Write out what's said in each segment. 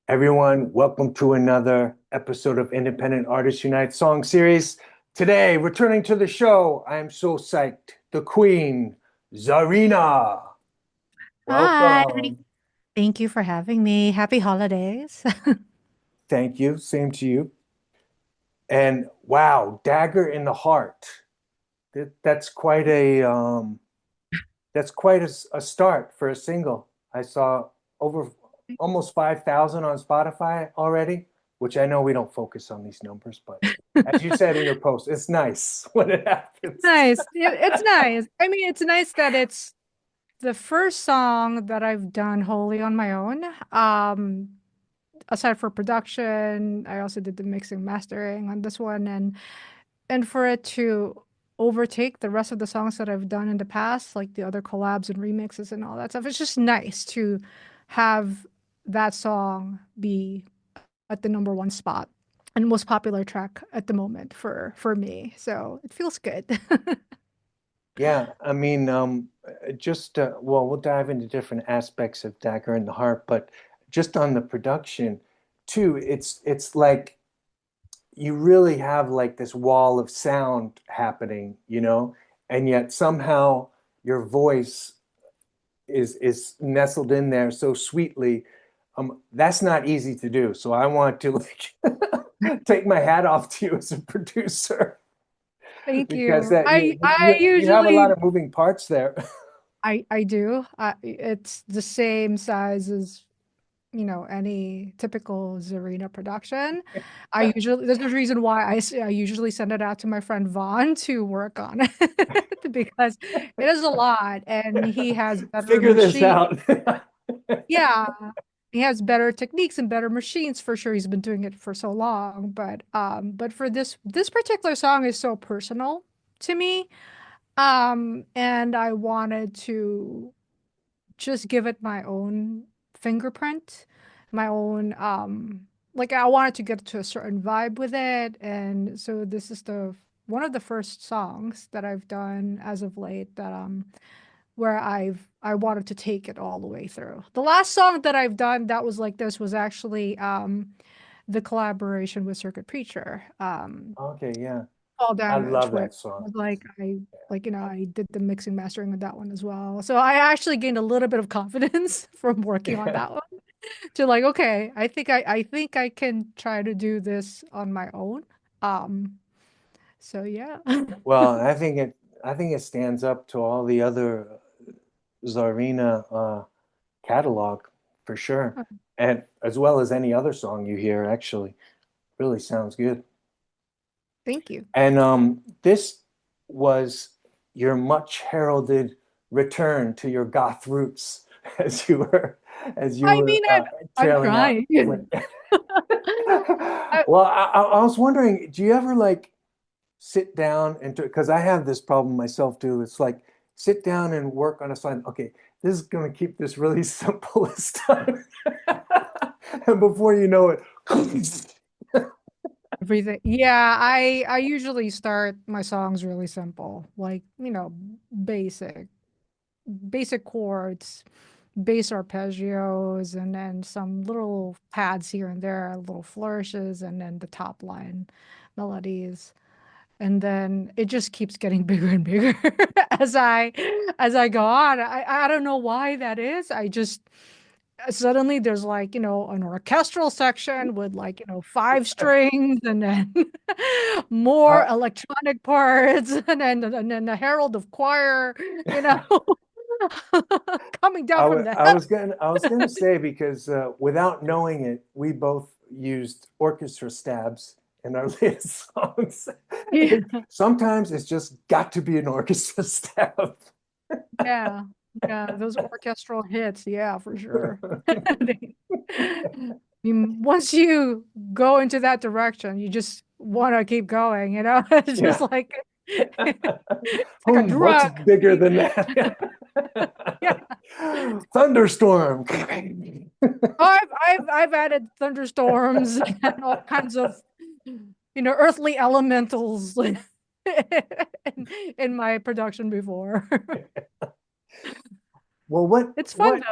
Everyone, welcome to another episode of Independent Artists Unite Song Series. Today, returning to the show, I am so psyched. The Queen, Zarina. Hi. Welcome. Thank you for having me. Happy holidays. Thank you. Same to you. And wow, Dagger in the Heart. That's quite a start for a single. I saw over almost 5,000 on Spotify already, which I know we don't focus on these numbers, but as you said in your post, it's nice when it happens. Nice. It's nice. I mean, it's nice that it's the first song that I've done wholly on my own. Aside for production, I also did the mixing mastering on this one and for it to overtake the rest of the songs that I've done in the past, like the other collabs and remixes and all that stuff. It's just nice to have that song be at the number one spot and most popular track at the moment for me. So it feels good. Yeah, I mean, just well, we'll dive into different aspects of Dagger in the Heart, but just on the production too, it's like you really have like this wall of sound happening, and yet somehow your voice is nestled in there so sweetly. That's not easy to do. So I want to like take my hat off to you as a producer Thank because you. that I you I you you have a lot usually of moving parts there. I do. It's the same size as any typical Zarina production. I usually There's a reason why I usually send it out to my friend Vaughn to work on it because it is a lot and he has better Figure this machine. out. Yeah, he has better techniques and better machines for sure. He's been doing it for so long, but for this particular song is so personal to me. And I wanted to just give it my own fingerprint, my own like I wanted to get to a certain vibe with it. And so this is the one of the first songs that I've done as of late that where I wanted to take it all the way through. The last song that I've done that was like this was actually the collaboration with Circuit Preacher. Okay, yeah. Fall I Damage, love where that song. was like I did the mixing mastering with that one as well. So I actually gained a little bit of confidence from working on that one to like, okay, I think I can try to do this on my own. Um, so yeah. Well, I think it stands up to all the other Czarina catalog for sure. And as well as any other song you hear, actually. Really sounds good. Thank you. And this was your much heralded return to your goth roots as you were as you I were mean, I'm trailing out. trying. I, Well, I was wondering, do you ever like sit down and because I have this problem myself too. It's like sit down and work on a sign. Okay, this is going to keep this really simple this time. And before you know it, Everything. Yeah, I usually start my songs really simple, like, basic chords, bass arpeggios, and then some little pads here and there, little flourishes, and then the top line melodies. And then it just keeps getting bigger and bigger as I go on. I don't know why that is. I just suddenly there's like, an orchestral section with like, five strings and then more I, electronic parts and then the herald of choir, you know, coming down from the I heaven. was gonna say because without knowing it, we both used orchestra stabs in our latest songs. Sometimes it's just got to be an orchestra stab. Yeah. Yeah, those orchestral hits, yeah, for sure. Once you go into that direction, you just want to keep going, you know? It's just Yeah. like it's like a What's drug. bigger than that? Yeah. Thunderstorm. I've added thunderstorms and all kinds of, earthly elementals in my production before. Well, what It's fun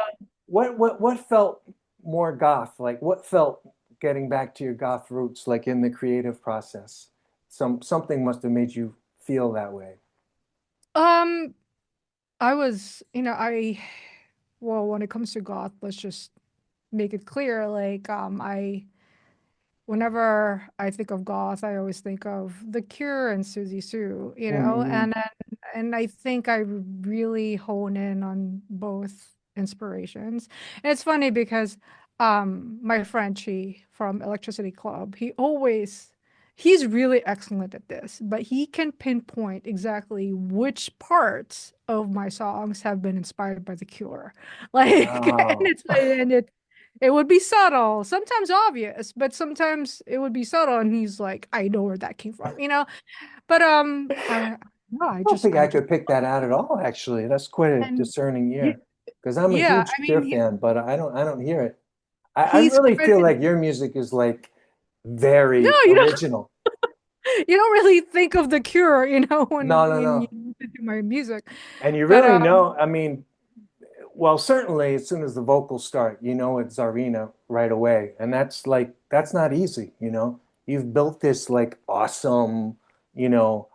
what though. what felt more goth? Like what felt getting back to your goth roots, like in the creative process? Something must have made you feel that way. Um, I was, well, when it comes to goth, let's just make it clear, like, whenever I think of goth, I always think of The Cure and Susie Sue, Hmm. and I think I really hone in on both inspirations. And it's funny because my friend Chi from Electricity Club, he's really excellent at this, but he can pinpoint exactly which parts of my songs have been inspired by The Cure. Like, Wow. it would be subtle, sometimes obvious, but sometimes it would be subtle, and he's like, I know where that came from, But I no, I don't think I I just could pick that out at all, actually. That's quite a and discerning y- ear. Because I'm a yeah, huge Cure fan, but I don't hear it. I he's really feel credited. like your music is like No, very you don't. original. You don't really think of The Cure, No, no, when you no. listen to my music. And you But really know, I mean, well, certainly as soon as the vocals start, you know it's Zarina right away. And that's not easy, you know. You've built this like awesome, you know,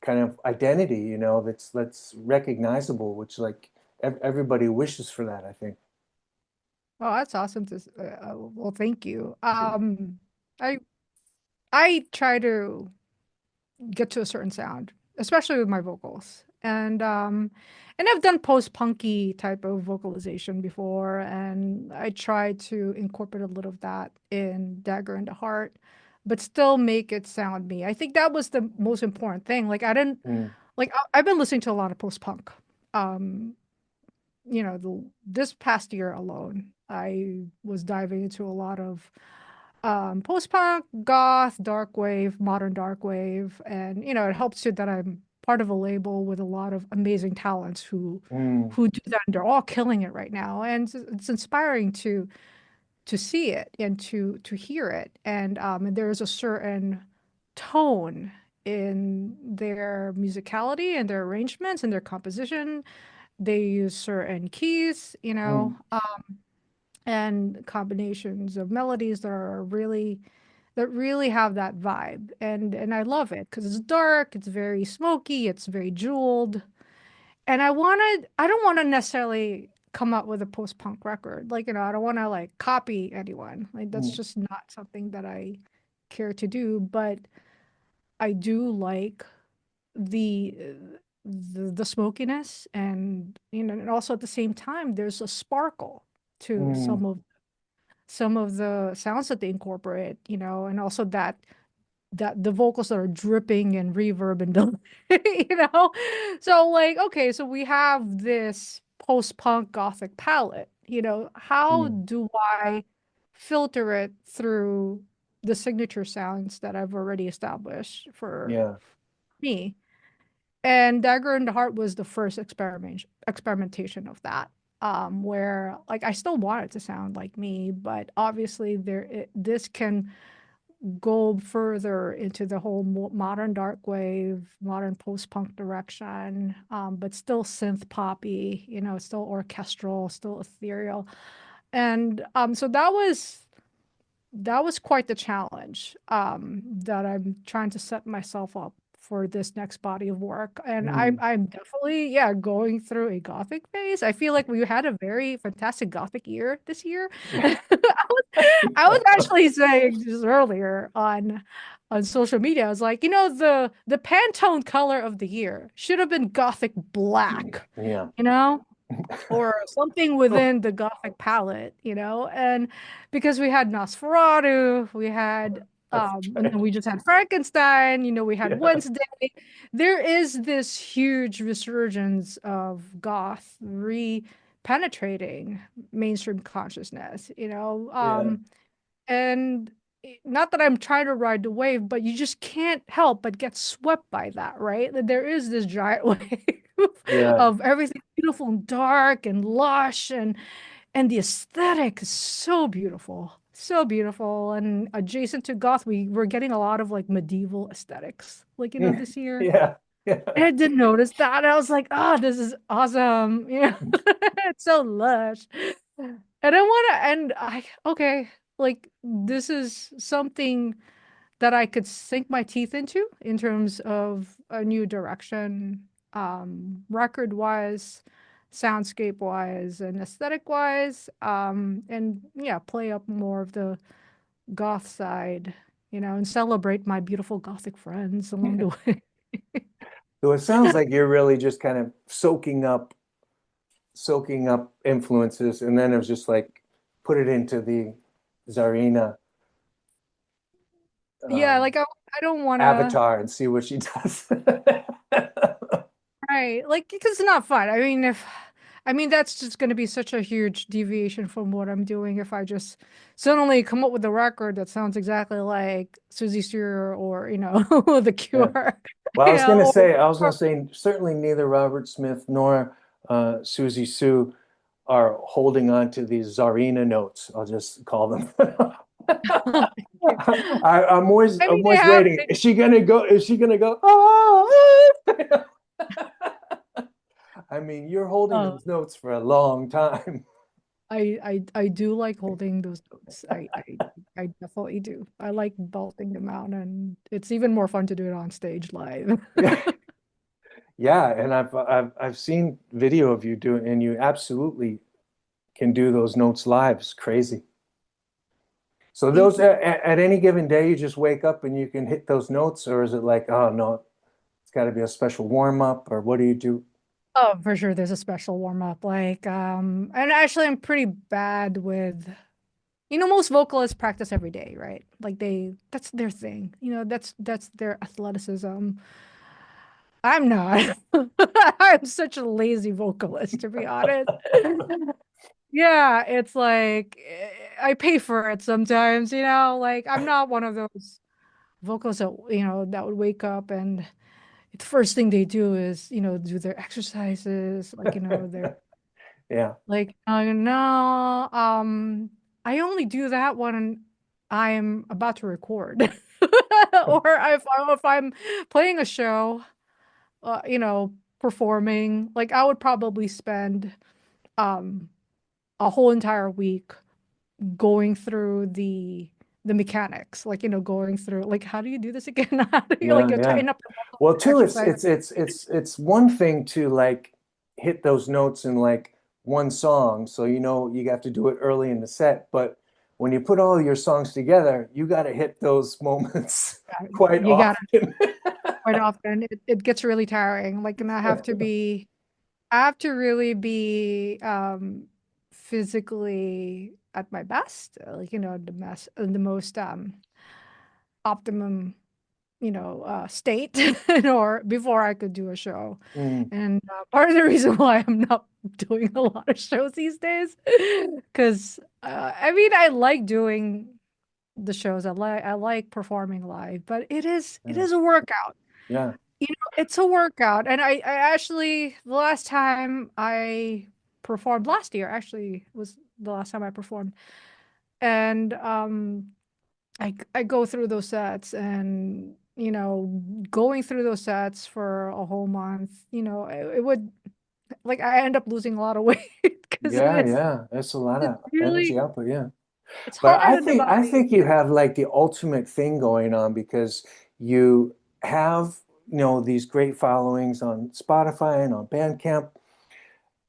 kind of identity, that's recognizable, which like everybody wishes for that, I think. well, that's awesome well, thank you. I I try to get to a certain sound, especially with my vocals. And I've done post-punky type of vocalization before, and I try to incorporate a little of that in Dagger in the Heart, but still make it sound me. I think that was the most important thing. Like I didn't Mm, like I've been listening to a lot of post-punk. Um, this past year alone, I was diving into a lot of post-punk, goth, dark wave, modern dark wave, and it helps too that I'm part of a label with a lot of amazing talents mm, who do that, and they're all killing it right now, and it's inspiring to see it and to hear it, and there's a certain tone in their musicality and their arrangements and their composition. They use certain keys, mm, and combinations of melodies that really have that vibe, and I love it because it's dark, it's very smoky, it's very jeweled, and I don't want to necessarily come up with a post-punk record, like, I don't want to like copy anyone, like that's mm, just not something that I care to do, but I do like the the smokiness, and and also at the same time there's a sparkle to mm, some of the sounds that they incorporate, and also that the vocals that are dripping and reverb and you know. So like, okay, so we have this post-punk gothic palette, how mm. do I filter it through the signature sounds that I've already established for Yeah. me? And Dagger in the Heart was the first experimentation of that. Where like I still want it to sound like me, but obviously this can go further into the whole modern dark wave, modern post-punk direction, but still synth poppy, still orchestral, still ethereal. And so that was quite the challenge, that I'm trying to set myself up for this next body of work. And I'm Mm. I'm definitely, yeah, going through a gothic phase. I feel like we had a very fantastic gothic year this year. I was actually saying just earlier on social media, I was like, the Pantone color of the year should have been gothic black, Yeah. you know? Or something within the Gothic palette, and because we had Nosferatu, we had That's and then right. we just had Frankenstein, we had Yeah. Wednesday. There is this huge resurgence of goth re-penetrating mainstream consciousness, Yeah. and not that I'm trying to ride the wave, but you just can't help but get swept by that, right? That there is this giant wave Yeah. of everything beautiful and dark and lush, and the aesthetic is so beautiful. So beautiful. And adjacent to goth, we're getting a lot of like medieval aesthetics, like, Mm. this year. Yeah. Yeah. And I didn't notice that. I was like, oh, this is awesome. It's so lush. And I want to, and I, okay, like this is something that I could sink my teeth into in terms of a new direction, record wise, soundscape wise, and aesthetic wise. And yeah, play up more of the goth side, and celebrate my beautiful gothic friends along the way. So it sounds like you're really just kind of soaking up influences, and then it was just like put it into the Zarina Yeah, um, like I don't want to. avatar and see what she does. Right. Like, because it's not fun. I mean, that's just going to be such a huge deviation from what I'm doing if I just suddenly come up with a record that sounds exactly like Susie Steer or, The Yeah. Cure, Well, you know. I was gonna say, certainly neither Robert Smith nor Susie Sue are holding on to these Czarina notes. I'll just call them. I I'm mean, they always have, waiting. Is she gonna go? Is she gonna go? Oh, I mean, you're holding oh, those notes for a long time. I do like holding those notes. I definitely do. I like belting them out, and it's even more fun to do it on stage live. Yeah, yeah, and I've seen video of you doing, and you absolutely can do those notes live. It's crazy. So Thank those you. at any given day, you just wake up and you can hit those notes, or is it like, oh no, it's got to be a special warm up, or what do you do? Oh, for sure, there's a special warm up. Like, and actually, I'm pretty bad with, most vocalists practice every day, right? Like that's their thing. That's their athleticism. I'm not. I'm such a lazy vocalist, to be honest. Yeah, it's like I pay for it sometimes, like I'm not one of those vocalists that, that would wake up and the first thing they do is, do their exercises, like, their Yeah, like, no, I only do that when I'm about to record, or if I'm playing a show, performing. Like, I would probably spend um a whole entire week going through the mechanics, like, going through like, how do you do this again? How do you like yeah, you're yeah. tying up the vocals, Well, the too, exercise? it's one thing to like hit those notes in like one song, so you know you have to do it early in the set. But when you put all your songs together, you got to hit those moments quite You got often. quite often. It gets really tiring. Like, and I have to really be physically at my best, like, the most optimum, state or before I could do a show. Mm, And part of the reason why I'm not doing a lot of shows these days, because I mean, I like doing the shows. I like performing live, but it is it yeah, is a workout. yeah. It's a workout. And I actually, the last time I performed last year, actually was the last time I performed. And I go through those sets and, going through those sets for a whole month, it would, like, I end up losing a lot of weight because Yeah, yeah, that's a lot it's of energy really, output, yeah. it's But hard on the I body. think you have like the ultimate thing going on because you have, these great followings on Spotify and on Bandcamp.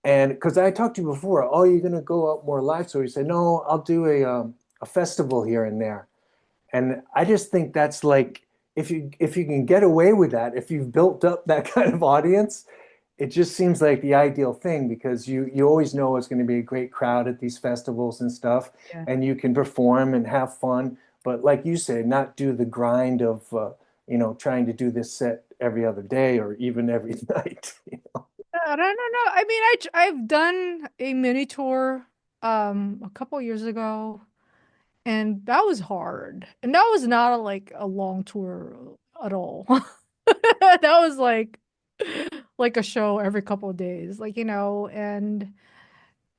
And because I talked to you before, oh, you're gonna go out more live. So you said, no, I'll do a festival here and there. And I just think that's like if you can get away with that, if you've built up that kind of audience, it just seems like the ideal thing because you always know it's going to be a great crowd at these festivals and stuff, Yeah. and you can perform and have fun. But like you say, not do the grind of trying to do this set every other day or even every night. I don't know. I mean, I've done a mini tour a couple years ago, and that was hard. And that was not a long tour at all. That was like a show every couple of days, like, and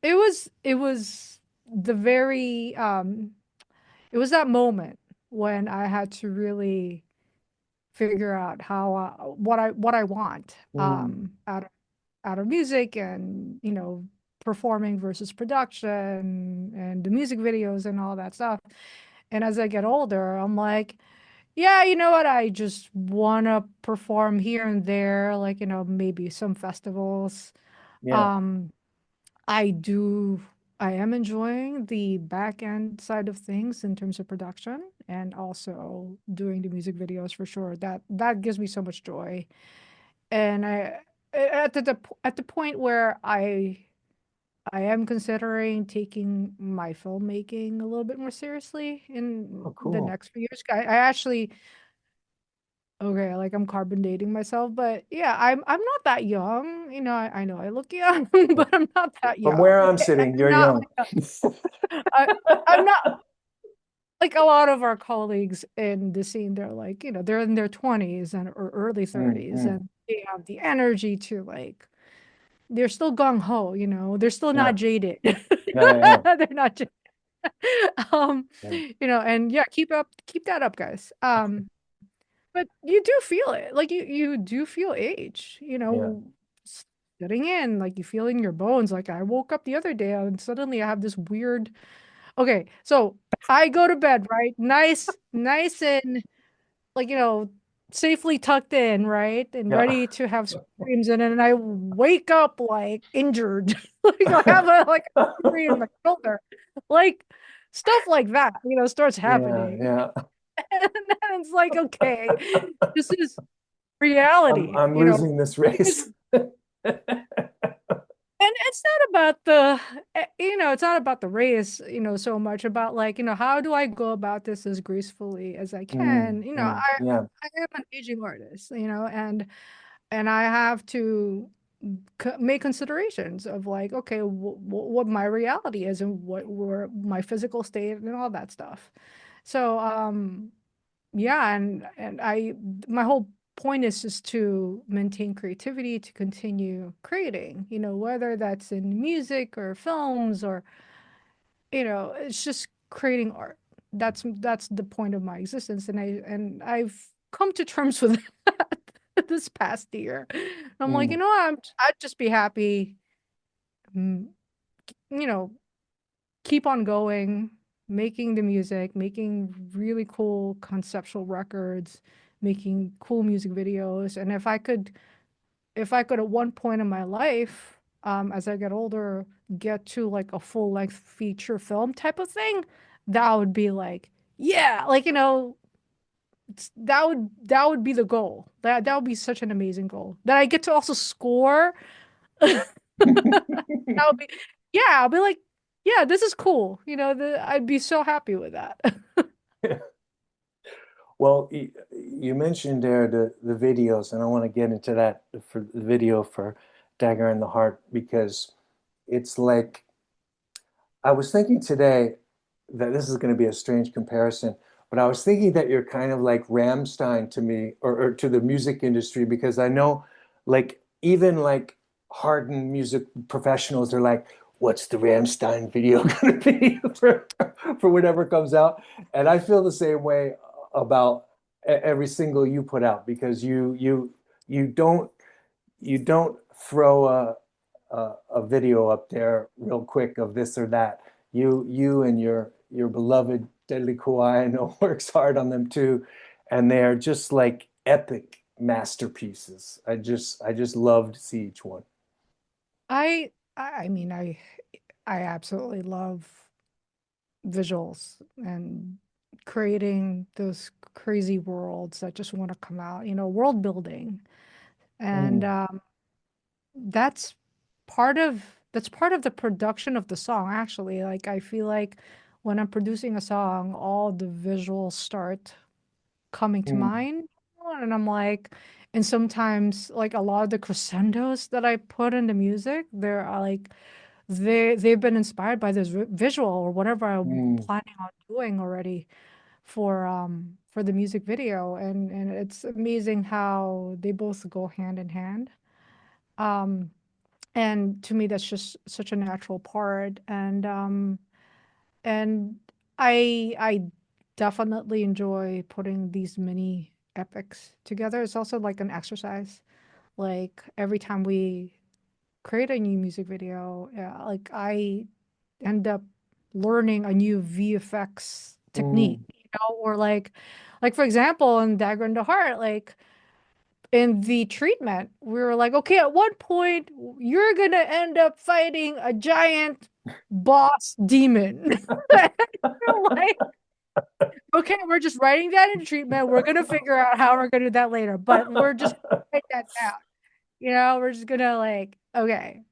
it was the very it was that moment when I had to really figure out how what I want Mm, out of music and, performing versus production and the music videos and all that stuff. And as I get older, I'm like, yeah, you know what? I just want to perform here and there, like, maybe some festivals. Yeah. Um, I do, I am enjoying the back end side of things in terms of production and also doing the music videos for sure. That gives me so much joy. And at the point where I am considering taking my filmmaking a little bit more seriously in Oh, the cool. next few years. I actually, okay, like I'm carbon dating myself, but yeah, I'm not that young. I know I look young, Yeah. but I'm not that From young. where I'm And sitting, I'm you're not young. I I'm not like a lot of our colleagues in the scene. They're like, they're in their 20s and or early Mm, 30s, mm. and they have the energy to like they're still gung ho, they're still not Yeah. jaded. Yeah. Yeah. They're not jaded. Um, Yeah. and yeah, keep that up, guys. But you do feel it. Like you do feel age, Yeah. setting in, like you feel in your bones. Like I woke up the other day and suddenly I have this weird. Okay, so I go to bed, right? Nice and like, safely tucked in, right? And Yeah. ready to have screams in it. And I wake up like injured. Like I have a like injury in my shoulder. Like stuff like that, starts Yeah. happening. Yeah. And then it's like, okay, this is I'm reality, I'm losing this It's, race. and it's not about the, it's not about the race, so much about like, how do I go about this as gracefully as I Mm, can? mm. Yeah. I am an aging artist, and I have to make considerations of like, okay, what my reality is and what were my physical state and all that stuff. So, yeah, and my whole point is just to maintain creativity, to continue creating, whether that's in music or films or, it's just creating art. That's the point of my existence, and I've come to terms with that this past year. I'm like, Mm, I'd just be happy, mm, you know, keep on going, making the music, making really cool conceptual records, making cool music videos. And if I could at one point in my life, as I get older, get to like a full length feature film type of thing, that would be like, yeah, like, that would be the goal. That would be such an amazing goal. That I get to also score. That would be, yeah, I'll be like, yeah, this is cool. I'd be so happy with that. Well, you mentioned there the videos, and I want to get into that for the video for Dagger in the Heart because it's like I was thinking today that this is going to be a strange comparison, but I was thinking that you're kind of like Ramstein to me or to the music industry because I know like even like hardened music professionals, they're like, what's the Ramstein video going to be for whatever comes out? And I feel the same way about every single you put out because you don't you don't throw a video up there real quick of this or that. You and your beloved Deadly Kawhi, I know works hard on them too, and they are just like epic masterpieces. I just love to see each one. I mean, I absolutely love visuals and creating those crazy worlds that just want to come out, world building. And Mm, that's part of the production of the song, actually. Like I feel like when I'm producing a song, all the visuals start coming to mm, mind. And I'm like, and sometimes like a lot of the crescendos that I put in the music, they're like they've been inspired by this visual or whatever I'm mm, planning on doing already for the music video. And it's amazing how they both go hand in hand. Um and to me that's just such a natural part. And I definitely enjoy putting these mini epics together. It's also like an exercise. Like every time we create a new music video, yeah, like I end up learning a new VFX technique, Mm. or like for example, in Dagger in the Heart, like in the treatment, we were like, okay, at one point, you're gonna end up fighting a giant boss demon. We're like, okay, we're just writing that in treatment. We're gonna figure out how we're gonna do that later, but we're just gonna write that down. We're just gonna like, okay,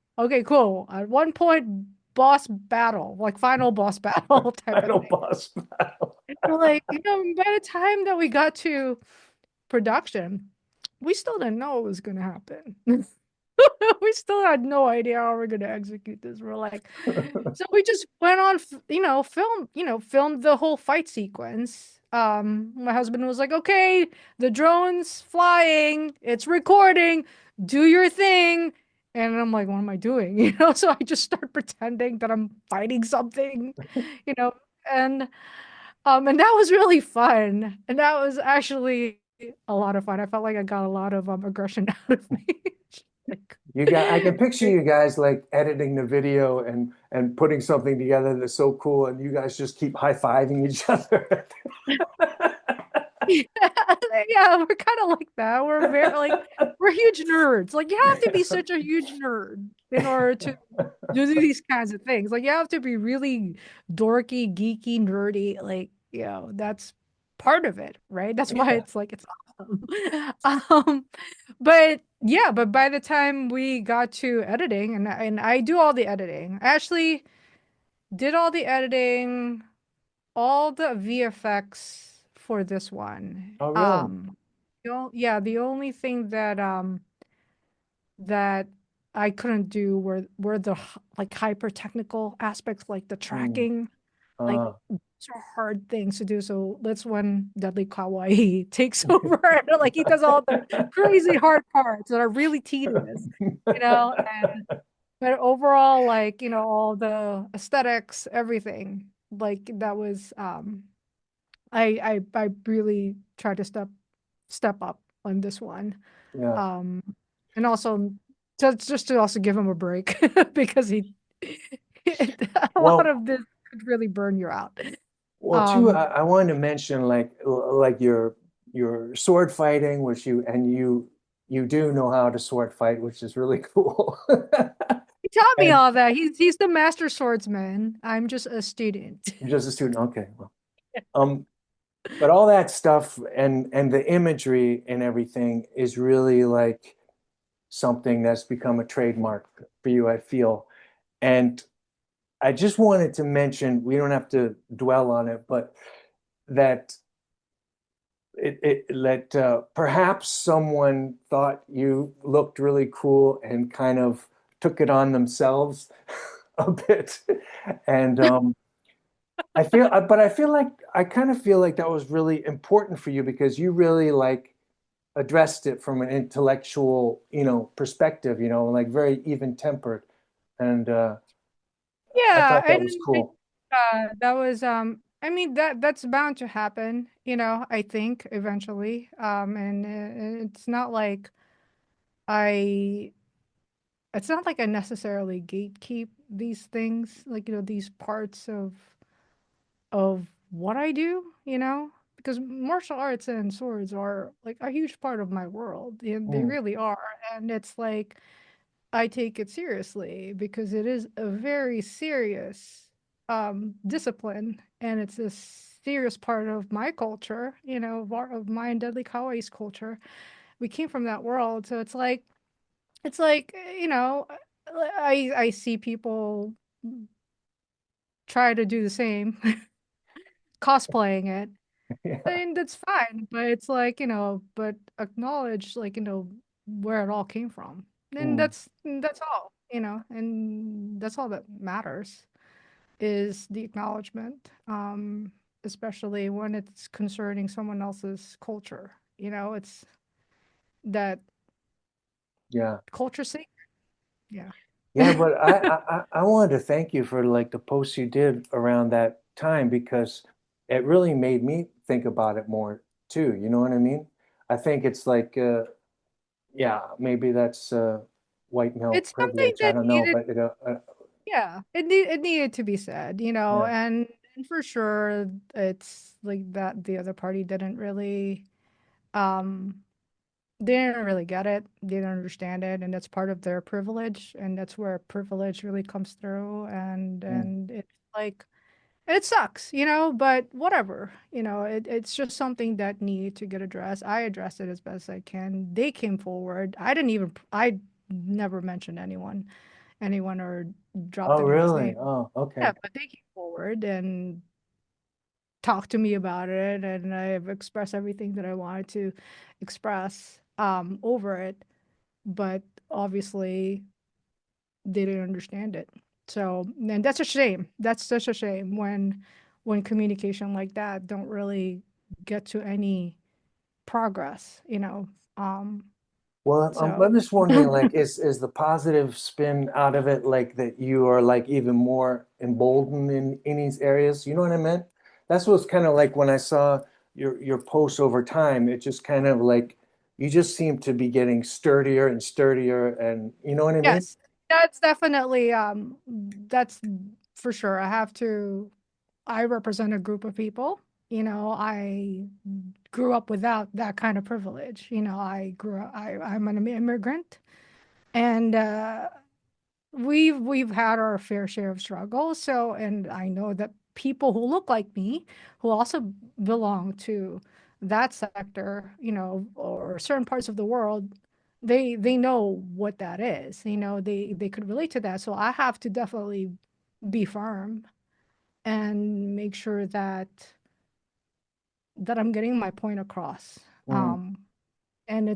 cool. At one point, boss battle, like final boss battle type of Final thing. boss battle. But like, by the time that we got to production, we still didn't know what was gonna happen. We still had no idea how we're gonna execute this. We're like, so we just went on, filmed the whole fight sequence. My husband was like, okay, the drone's flying, it's recording, do your thing. And I'm like, what am I doing? So I just start pretending that I'm fighting something, you know, and and that was really fun. And that was actually a lot of fun. I felt like I got a lot of aggression out of me. Like, I can picture you guys like editing the video and putting something together that's so cool, and you guys just keep high-fiving each other. yeah, yeah, we're kind of like that. We're very like we're huge nerds. Like you have to be such a huge nerd in order to do these kinds of things. Like you have to be really dorky, geeky, nerdy. Like, that's part of it, right? That's why Yeah. it's like it's awesome. Um, but by the time we got to editing, and I do all the editing. I actually did all the editing, all the VFX for this one. Oh, really? Yeah, the only thing that I couldn't do were the like hyper technical aspects, like the Mm. tracking, like Uh, those are hard things to do. So that's when Deadly Kawaii takes over. Like he does all the crazy hard parts that are really tedious, and but overall, like, all the aesthetics, everything, like that was I really tried to step up on this one. yeah. Um and also just to also give him a break because he a lot Well, of this could really burn you out. too, Um I wanted to mention like your sword fighting, which you do know how to sword fight, which is really cool. he taught me And all that. He's the master swordsman. I'm just a student. you're just a student. Okay. Well, um, but all that stuff and the imagery and everything is really like something that's become a trademark for you, I feel. And I just wanted to mention, we don't have to dwell on it, but that that perhaps someone thought you looked really cool and kind of took it on themselves a bit. And but I feel like I kind of feel like that was really important for you because you really like addressed it from an intellectual, perspective, like very even tempered. And I Yeah, thought that and was cool. that was I mean that's bound to happen, I think eventually. And I it's not like I necessarily gatekeep these things, like, these parts of what I do, because martial arts and swords are like a huge part of my world, and they Mm, really are. And it's like I take it seriously because it is a very serious discipline, and it's a serious part of my culture, of my and Deadly Kawaii's culture. We came from that world, so it's like I see people try to do the same, cosplaying it, yeah. and that's fine. But it's like, but acknowledge, like, where it all came from. And Mm, that's all, and that's all that matters is the acknowledgement. Especially when it's concerning someone else's culture. It's that yeah. culture sacred. Yeah. Yeah, but I wanted to thank you for like the posts you did around that time because it really made me think about it more too. You know what I mean? I think it's like yeah, maybe that's white male It's something privilege. I that don't know, needed, but yeah, it needed to be said, yeah. and for sure it's like that the other party didn't really um they didn't really get it. They didn't understand it, and that's part of their privilege, and that's where privilege really comes through, Mm. and it's like it sucks, but whatever, it's just something that needed to get addressed. I addressed it as best I can. They came forward. I never mentioned anyone or dropped Oh, anyone's really? name. Oh, okay. Yeah, but they came forward and talked to me about it, and I've expressed everything that I wanted to express over it. But obviously, they didn't understand it. So, and that's a shame. That's such a shame when communication like that don't really get to any progress. Um, Well, so I'm just wondering, like, is the positive spin out of it like that you are like even more emboldened in these areas? You know what I meant? That's what's kind of like when I saw your posts over time. It just kind of like you just seem to be getting sturdier and sturdier, and you know what I mean? yes, that's definitely that's for sure. I represent a group of people. I grew up without that kind of privilege. I'm an immigrant, and we've had our fair share of struggles. So, and I know that people who look like me, who also belong to that sector, or certain parts of the world, they know what that is. They could relate to that. So I have to definitely be firm and make sure that I'm getting my point across. Mm, Um, and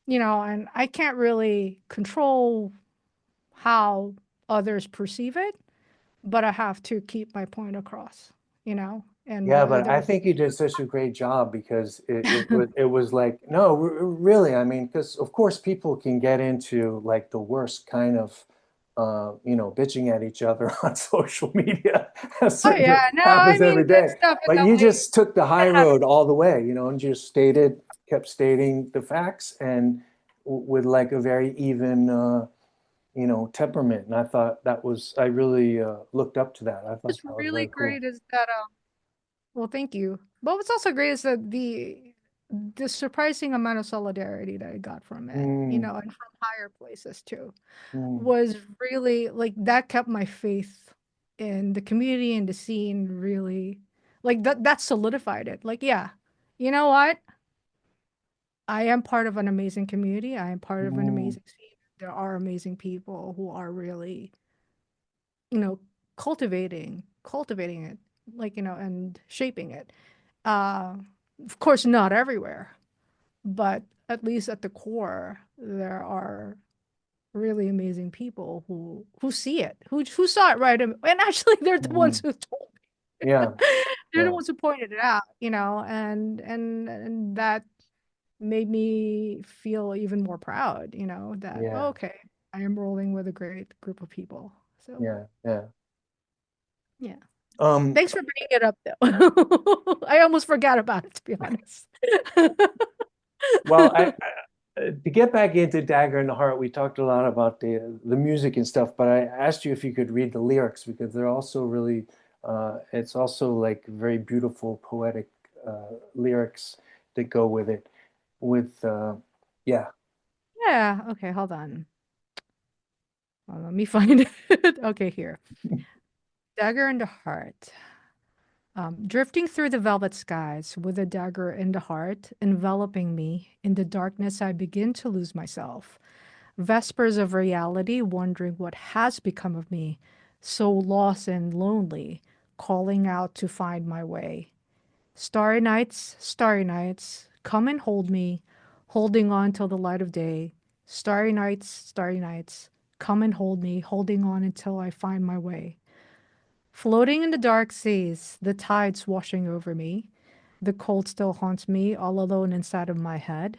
and I can't really control how others perceive it, but I have to keep my point across, and yeah, but I whether think you did such a great job because it was like no, really. I mean, because of course people can get into like the worst kind of bitching at each other on social media. That oh yeah, certainly no, I happens mean every day. that's But you definitely just took the high road all the way, and just kept stating the facts and with like a very even, temperament. And I thought I really looked up to that. I thought what's that was really very cool. great is that well, thank you. But what's also great is that the surprising amount of solidarity that I got from it, Mm, and from higher places too, mm, was really like that kept my faith in the community and the scene really like that solidified it. Like, yeah, you know what? I am part of an amazing community. I am part of an mm, amazing scene. There are amazing people who are really, you know, cultivating it, like, and shaping it. Uh, of course, not everywhere, but at least at the core, there are really amazing people who see it, who saw it right, and actually, they're the ones mm. who told me. Yeah, They're the yeah, ones who pointed it out, and that made me feel even more proud, that, oh, yeah, okay, I am rolling with a great group of people. So, yeah, yeah. yeah. Um, Thanks for bringing it up, though. I almost forgot about it, to be honest. well, to get back into Dagger in the Heart, we talked a lot about the music and stuff, but I asked you if you could read the lyrics because they're also really, it's also like very beautiful poetic lyrics that go with it. With yeah. Yeah, okay, hold on. Let me find it. Okay, here. Dagger in the Heart. Drifting through the velvet skies with a dagger in the heart, enveloping me. In the darkness, I begin to lose myself. Vespers of reality, wondering what has become of me. So lost and lonely, calling out to find my way. Starry nights, come and hold me, holding on till the light of day. Starry nights, come and hold me, holding on until I find my way. Floating in the dark seas, the tides washing over me. The cold still haunts me, all alone inside of my head.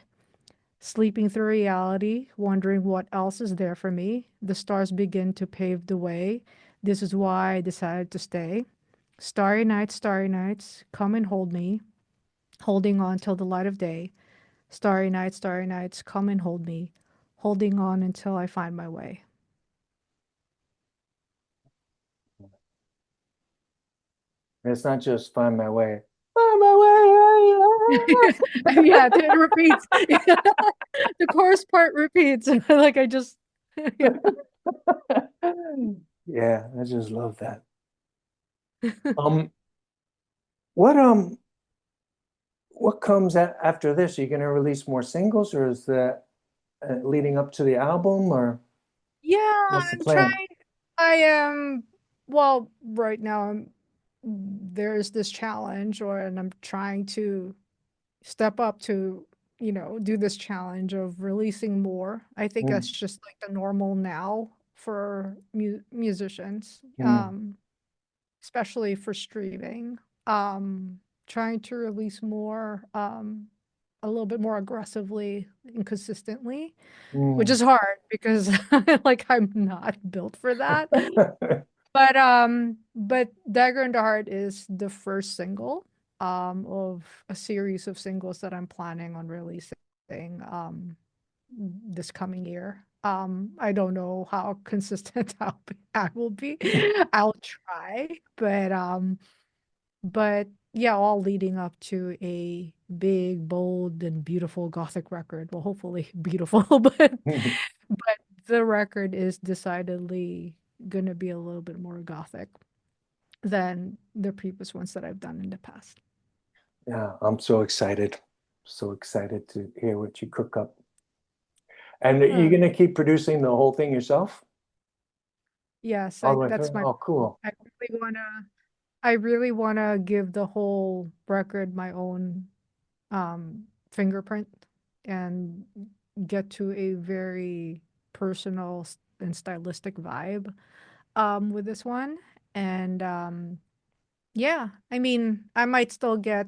Sleeping through reality, wondering what else is there for me. The stars begin to pave the way. This is why I decided to stay. Starry nights, come and hold me, holding on till the light of day. Starry nights, come and hold me, holding on until I find my way. And it's not just find my way. Find my Yeah, it repeats. The chorus part repeats. Like I just yeah. way. Yeah, I just love that. Um, what what comes after this? Are you going to release more singles, or is that leading up to the album, or Yeah, what's the I'm plan? trying. I am, well, right now there's this challenge or and I'm trying to step up to, do this challenge of releasing more. I think that's Mm, just like the normal now for musicians. mm, Especially for streaming. Trying to release more, a little bit more aggressively and consistently, which mm. is hard because like I'm not built for that. But Dagger in the Heart is the first single of a series of singles that I'm planning on releasing this coming year. I don't know how consistent I will be. I'll try, but yeah, all leading up to a big, bold, and beautiful Gothic record. Well, hopefully beautiful, but the record is decidedly gonna be a little bit more Gothic than the previous ones that I've done in the past. Yeah, I'm so excited. So excited to hear what you cook up. And you're Uh, going to keep producing the whole thing yourself yes, all the way that's through? my Oh, plan. cool. I really wanna give the whole record my own fingerprint and get to a very personal and stylistic vibe with this one. And yeah, I mean, I might still get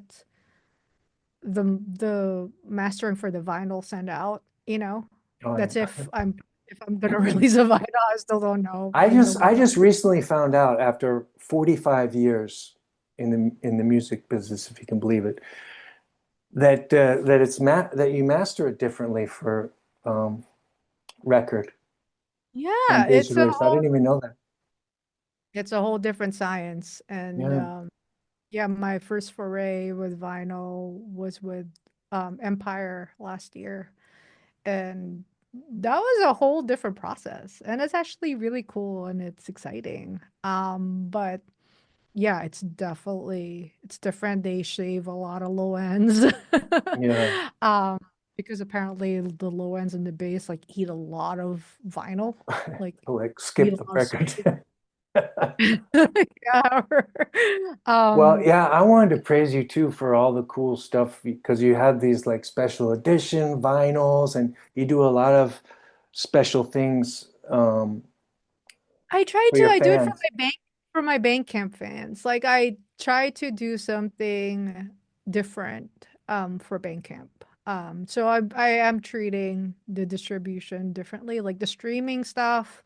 the mastering for the vinyl sent out, you know. Oh, That's yeah. if I'm gonna release a vinyl, I still don't know. I I know just my I just recently found out after 45 years in the music business, if you can believe it, that that you master it differently for um, record than yeah, digital release. I didn't even know that. it's a whole different science. And Yeah. yeah, my first foray with vinyl was with Empire last year. And that was a whole different process. And it's actually really cool and it's exciting. But yeah, it's different. They shave a lot of low ends. Yeah. Um, because apparently the low ends and the bass like eat a lot of vinyl, like Like eat skip a the lot of record. space. Yeah. Well, Um, yeah, I wanted to praise you too for all the cool stuff because you had these like special edition vinyls and you do a lot of special things for your I do it fans. for my Bandcamp fans. Like I try to do something different for Bandcamp. So I am treating the distribution differently. Like the streaming stuff,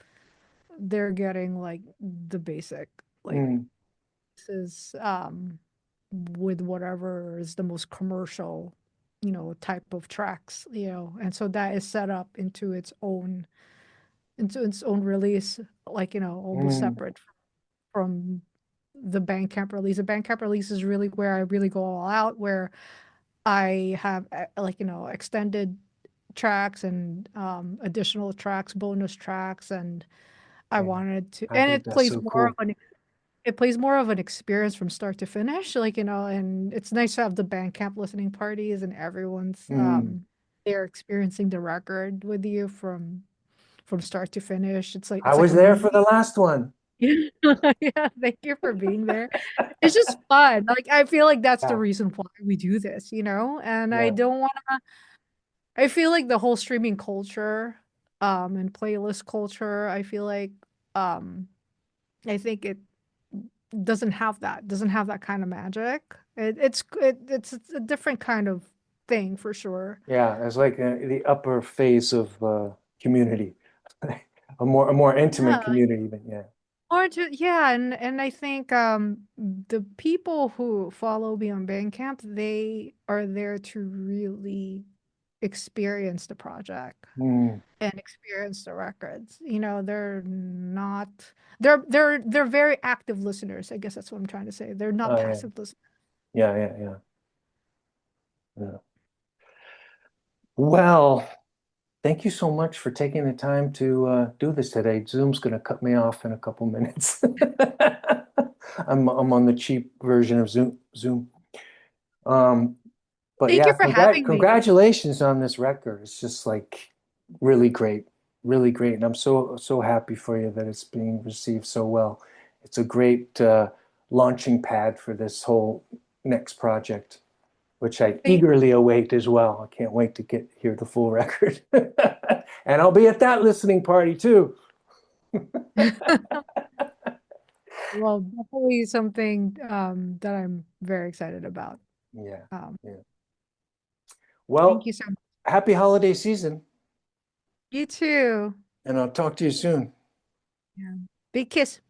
they're getting like the basic. Like Mm, this is with whatever is the most commercial, type of tracks, and so that is set up into its own release, like, almost mm, separate from the Bandcamp release. The Bandcamp release is really where I really go all out, where I have like, extended tracks and additional tracks, bonus tracks, and I yeah, wanted to, I and think that's so cool. it plays more of an experience from start to finish, like, and it's nice to have the Bandcamp listening parties and everyone's Mm. they're experiencing the record with you from start to finish. I It's like was a there for movie. the last one. Yeah, thank you for being there. It's just fun. Like I feel like that's the Yeah, reason why we do this, And I yeah, don't want I feel like the whole streaming culture and playlist culture, I feel like um I think it doesn't have that kind of magic. It's a different kind of thing for sure. yeah. It's like the upper phase of community, a more intimate Yeah, community, even. Yeah, or to yeah, and I think the people who follow me on Bandcamp, they are there to really experience the project Mm. and experience the records. You know, they're not they're very active listeners. I guess that's what I'm trying to say. They're not Oh yeah. passive listeners. Yeah, yeah, yeah. Yeah. Well, thank you so much for taking the time to do this today. Zoom's going to cut me off in a couple minutes. I'm on the cheap version of Zoom. Um, but Thank yeah, you for having me. congratulations on this record. It's just like really great, really great, and I'm so happy for you that it's being received so well. It's a great launching pad for this whole next project, which I Thank eagerly await as well. I can't wait to hear the full record. And I'll be at that listening party too. Well, definitely something that I'm very excited about. Yeah, Um, yeah. thank Well, you so much. happy holiday season, You too. and I'll talk to you soon. Yeah. Big kiss.